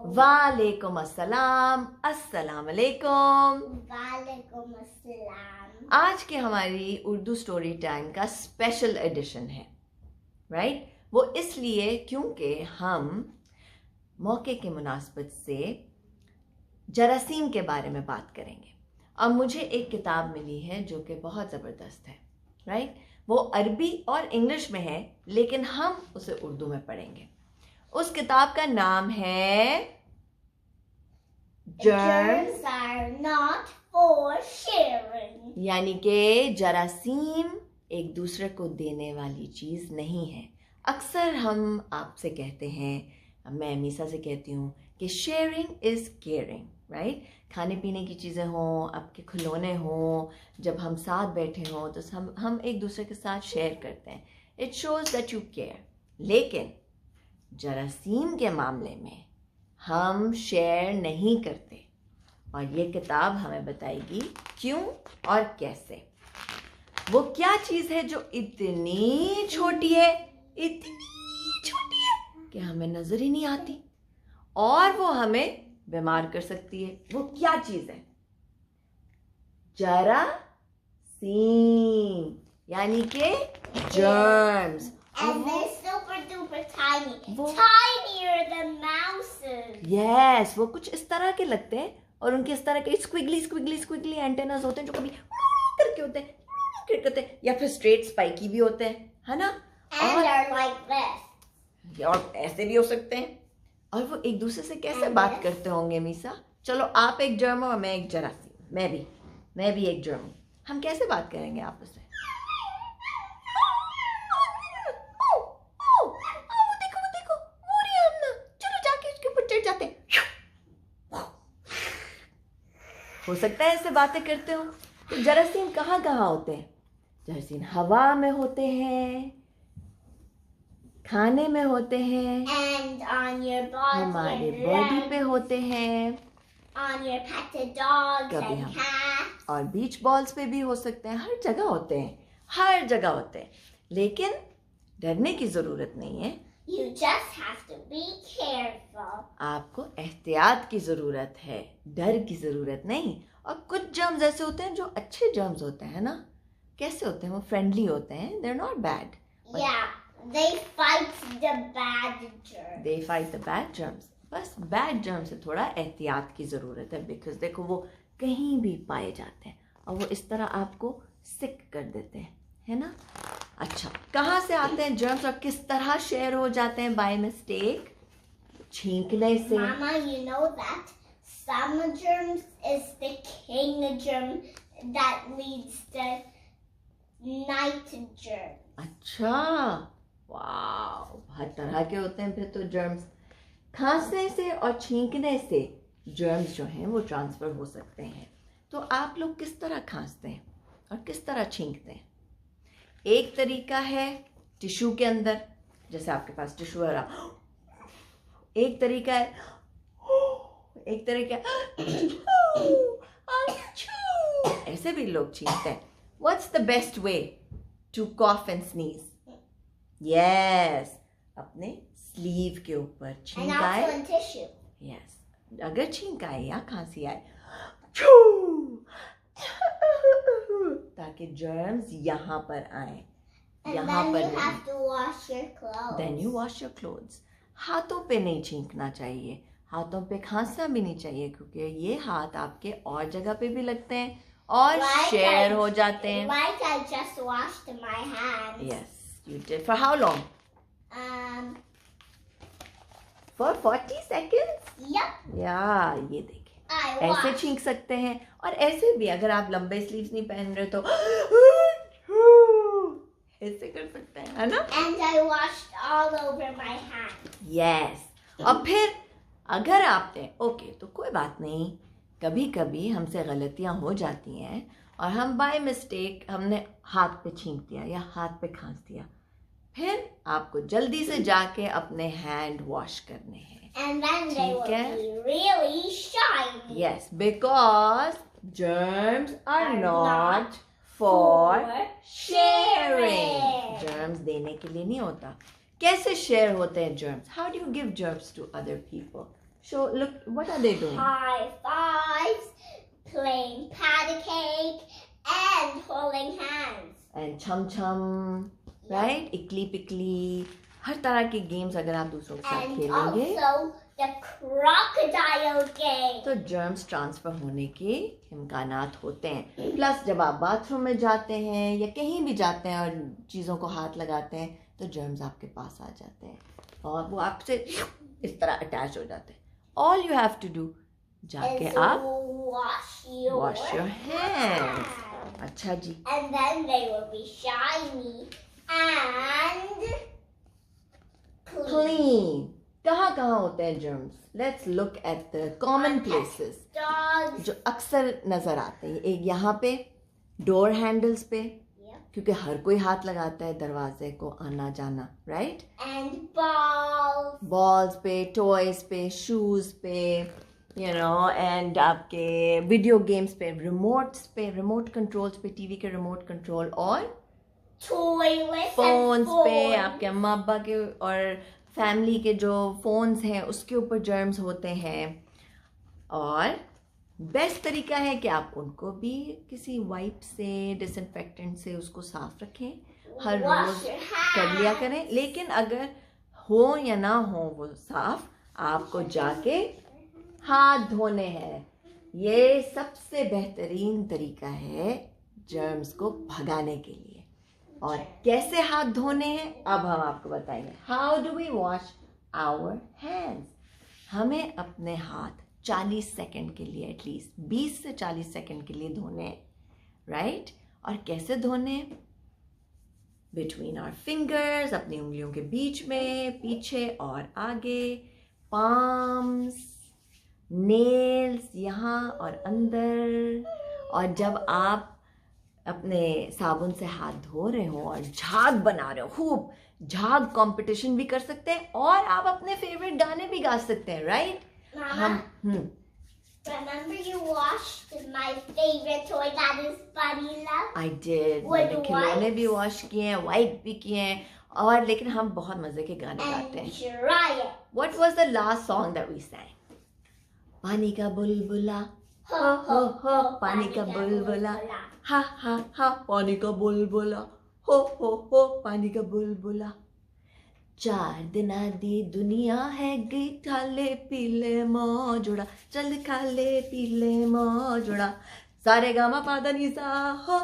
वालेकुम अस्सलाम। अस्सलाम वालेकुम। वालेकुम अस्सलाम। आज की हमारी उर्दू स्टोरी टाइम का स्पेशल एडिशन है, राइट? वो इसलिए क्योंकि हम मौके के मुनासबत से जरासीम के बारे में बात करेंगे। अब मुझे एक किताब मिली है जो कि बहुत ज़बरदस्त है, राइट? वो अरबी और इंग्लिश में है, लेकिन हम उसे उर्दू में पढ़ेंगे। उस किताब का नाम है Germs are not for sharing. यानी कि जरासीम एक दूसरे को देने वाली चीज़ नहीं है। अक्सर हम आपसे कहते हैं, मैं मीसा से कहती हूँ कि शेयरिंग इज़ केयरिंग, राइट? खाने पीने की चीज़ें हों, आपके खिलौने हों, जब हम साथ बैठे हों तो हम एक दूसरे के साथ शेयर करते हैं। It shows that you care. लेकिन जरासीम के मामले में हम शेयर नहीं करते, और ये किताब हमें बताएगी क्यों और कैसे। वो क्या चीज़ है जो इतनी छोटी है कि हमें नजर ही नहीं आती, और वो हमें बीमार कर सकती है। वो क्या चीज़ है? जरासीम, यानी कि germs. And they're super duper tiny. Tinier than mouses. Yes, वो कुछ इस तरह के लगते हैं, और उनके इस तरह के स्क्विगली एंटेनास होते हैं जो कभी करके होते हैं या फिर स्ट्रेट स्पाइकी भी होते हैं, है ना? And they're like this. और ऐसे भी हो सकते हैं। और वो एक दूसरे से कैसे बात करते होंगे मीसा? चलो, आप एक जर्म और मैं एक जरासीम, मैं भी एक जर्म। हम कैसे बात करेंगे आपस में? हो सकता है इससे बातें करते हो। तो जरासीम कहाँ कहाँ होते हैं? जरासीम हवा में होते हैं, खाने में होते हैं, And on your body. हमारे and बॉडी legs. पे होते हैं, On your petted dogs कभी and हम- cats. और बीच बॉल्स पे भी हो सकते हैं। हर जगह होते हैं, हर जगह होते हैं। लेकिन डरने की ज़रूरत नहीं है, You just have to be careful. आपको एहतियात की ज़रूरत है, डर की ज़रूरत नहीं। और कुछ जर्म्स ऐसे होते हैं जो अच्छे जर्म्स होते हैं ना। कैसे होते हैं? वो फ्रेंडली होते हैं, they are not bad, Yeah, they fight the bad germs. They fight the bad germs. बस बैड जर्म से थोड़ा एहतियात की ज़रूरत है, बिकॉज देखो वो कहीं भी पाए जाते हैं और वो इस तरह आपको सिक कर देते हैं, है ना? अच्छा, कहाँ से आते हैं जर्म्स और किस तरह शेयर हो जाते हैं बाय मिस्टेक? छींकने से। Mama, you know that some germs is the king germ that leads to night germ. अच्छा, वाह, बहुत तरह के होते हैं फिर तो जर्म्स। खांसने से और छींकने से जर्म्स जो हैं वो ट्रांसफ़र हो सकते हैं। तो आप लोग किस तरह खांसते हैं और किस तरह छींकते हैं? एक तरीका है टिश्यू के अंदर, जैसे आपके पास टिश्यू है, एक तरीका है ऐसे भी लोग छींकते हैं। What's the best way to cough and sneeze? Yes, अपने स्लीव के ऊपर And छींक also आए। in tissue. यस, अगर छींक आए या खांसी आए, ताकि जर्म्स यहाँ पर आए, And यहाँ then पर you नहीं। have to wash your clothes. Then you wash your clothes. हाथों पे नहीं छींकना चाहिए, हाथों पे खांसना भी नहीं चाहिए, क्योंकि ये हाथ आपके और जगह पे भी लगते हैं और शेयर हो जाते हैं। Like I just washed my hands. Yes, you did. For how long? For 40 seconds? Yep. या ये देखिए, I ऐसे washed. छींक सकते हैं। और ऐसे भी अगर आप लंबे स्लीव्स नहीं पहन रहे तो ऐसे कर सकते हैं, है ना? And I washed all over my hands. Yes. और फिर अगर आपने ओके, तो कोई बात नहीं, कभी कभी हमसे गलतियां हो जाती हैं और हम बाय मिस्टेक हमने हाथ पे छींक दिया या हाथ पे खांस दिया। फिर आपको जल्दी से जाके अपने हैंड वॉश करने हैं। And then they ठीक will है? be really shiny. Yes, because germs are not for sharing. Germs देने के लिए नहीं होता। कैसे शेयर होते हैं germs? How do you give germs to other people? Show, look, what are they doing? High fives, playing patty cake, and holding hands. And chum chum, right? Ikli pikli, हर तरह के गेम्स अगर आप दूसरों के साथ And खेलेंगे also the crocodile game. तो germs transfer होने के इम्कानात होते हैं. प्लस जब आप बाथरूम में जाते हैं या कहीं भी जाते हैं और चीज़ों को हाथ लगाते हैं तो जर्म्स आपके पास आ जाते हैं और वो आपसे इस तरह अटैच हो जाते हैं. All you have to do, जाके And आप wash your hands. अच्छा जी. And then they will be shiny and Clean. कहाँ कहाँ होते हैं germs? Let's look at the common places Dogs. जो अक्सर नजर आते हैं. एक यहाँ पे डोर हैंडल्स पे, Yep. क्योंकि हर कोई हाथ लगाता है दरवाजे को आना जाना, राइट? And balls. बॉल्स पे, टॉयज पे, शूज पे, यू नो, एंड आपके वीडियो गेम्स पे, रिमोट्स पे, रिमोट कंट्रोल्स पे, टीवी के रिमोट कंट्रोल और Toilets फोन्स and पे, phones. आपके अम्मा अब्बा के और फैमिली के जो फोन्स हैं उसके ऊपर जर्म्स होते हैं. और बेस्ट तरीका है कि आप उनको भी किसी वाइप से, डिसइंफेक्टेंट से उसको साफ रखें. हर Wash रोज your कर लिया hands. करें. लेकिन अगर हो या ना हो वो साफ, आपको जाके हाथ धोने हैं. ये सबसे बेहतरीन तरीका है जर्म्स को भगाने के लिए. और कैसे हाथ धोने हैं अब हम आपको बताएंगे. How do we wash our hands? हमें अपने हाथ 40 सेकंड के लिए, एटलीस्ट 20 से 40 सेकंड के लिए धोने हैं, राइट? और कैसे धोने हैं? बिटवीन आवर फिंगर्स, अपनी उंगलियों के बीच में, पीछे और आगे, पाम्स, नेल्स यहाँ और अंदर. और जब आप अपने साबुन से हाथ धो रहे हो और झाग बना रहे हो, खूब झाग कंपटीशन भी कर सकते हैं और आप अपने फेवरेट गाने भी गा सकते हैं, right? Mama, remember you washed my favorite toy, that is Bunny Love? I did. With मैंने खिलौने wipes? भी वॉश किए हैं, वाइप भी किए हैं, और लेकिन हम बहुत मजे के गाने गाते And हैं. dry it. What was the last song that we sang? पानी का बुलबुला, हो हो हो, पानी का बुलबुला, हा हा हा, पानी का बुलबुला, हो पानी का बुलबुला. 4 दिन आधी दुनिया है गई, खा ले पी ले मौजोड़ा, चल खा ले पी ले मौजोड़ा. सारे गामा पादा निसा, हो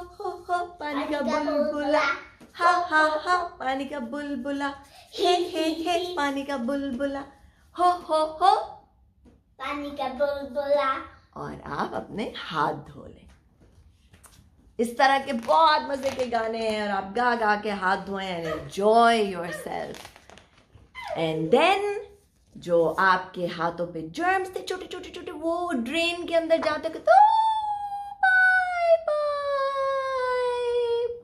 पानी का बुलबुला, हा हा हा, पानी का बुलबुला, हे पानी का बुलबुला, हो. Bunny ka bulbula. और आप अपने हाथ धो लें. इस तरह के बहुत मजे के गाने हैं और आप गा गा के हाथ धोएं and enjoy yourself. And then जो आपके हाथों पे जर्म्स थे छोटे छोटे छोटे, वो ड्रेन के अंदर जाते तो बाय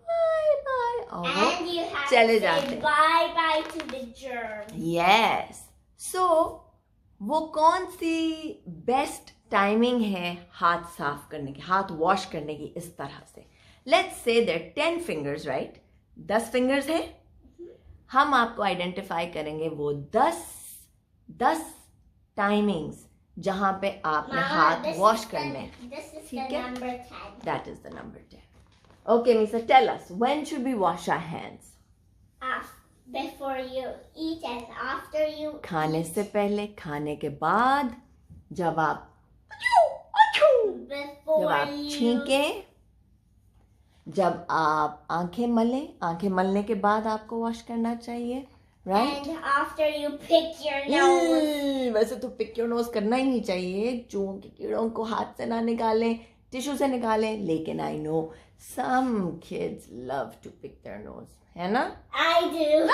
बाय और वो And you have चले to जाते say हैं. bye-bye to the germs. Yes. So वो कौन सी बेस्ट टाइमिंग है हाथ साफ करने की, हाथ वॉश करने की? इस तरह से let's say there 10 fingers, right? 10 fingers हैं. हम आपको आइडेंटिफाई करेंगे वो 10 टाइमिंग्स जहां पे आपने Mama, हाथ this वॉश is the- करने हैं. This is ठीक the है? number 10. That is the number 10. Okay mister, tell us when should we wash our hands? Before you eat and after you खाने eat. से पहले, खाने के बाद, जब आप Before you छींकें, जब आप आंखें मलें, आंखें मलने के बाद आपको वॉश करना चाहिए, right? and after you pick your nose. वैसे तो पिक योर नोज करना ही नहीं चाहिए. चूहों के कीड़ों को हाथ से ना निकालें, टिश्यू से निकालें. लेकिन I know some kids love to pick their nose, है ना? I do.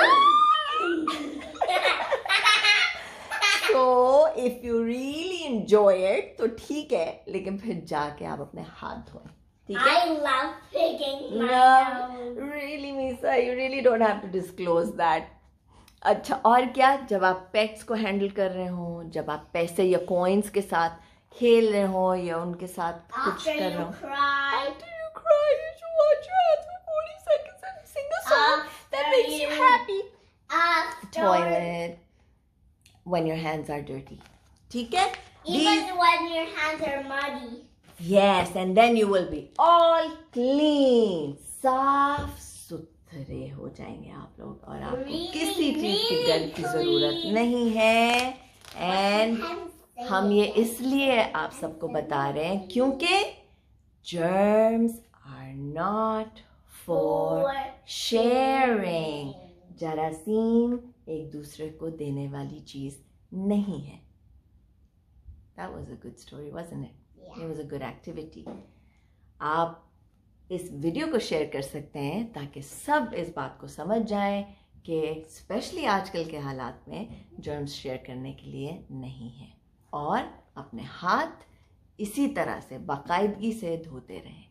तो if you really enjoy it तो ठीक है, लेकिन फिर जाके आप अपने हाथ धोएं, ठीक है? I love picking my No, nose. really, Misa, you really don't have to disclose that. अच्छा, और क्या? जब आप पेट्स को हैंडल कर रहे हो, जब आप पैसे या कॉइन्स के साथ खेल रहे हो या उनके साथ कुछ After कर you रहे हो. cry. After you cry, you should wash your hands for 40 seconds and sing a song that After makes you you- happy. After Toilet. When your hands are dirty. ठीक है? Even when your hands are muddy. Yes, and then you will be all clean. साफ सुथरे हो जाएंगे आप लोग और आपको किसी चीज की डर की जरूरत नहीं है। एंड हम ये इसलिए आप सबको बता रहे हैं क्योंकि germs are not for sharing. जरासीम एक दूसरे को देने वाली चीज नहीं है। That was a good story, wasn't it? Yeah. It was a good activity. आप इस वीडियो को शेयर कर सकते हैं ताकि सब इस बात को समझ जाएं कि स्पेशली आजकल के हालात में जर्म्स शेयर करने के लिए नहीं है और अपने हाथ इसी तरह से बाकायदगी से धोते रहें।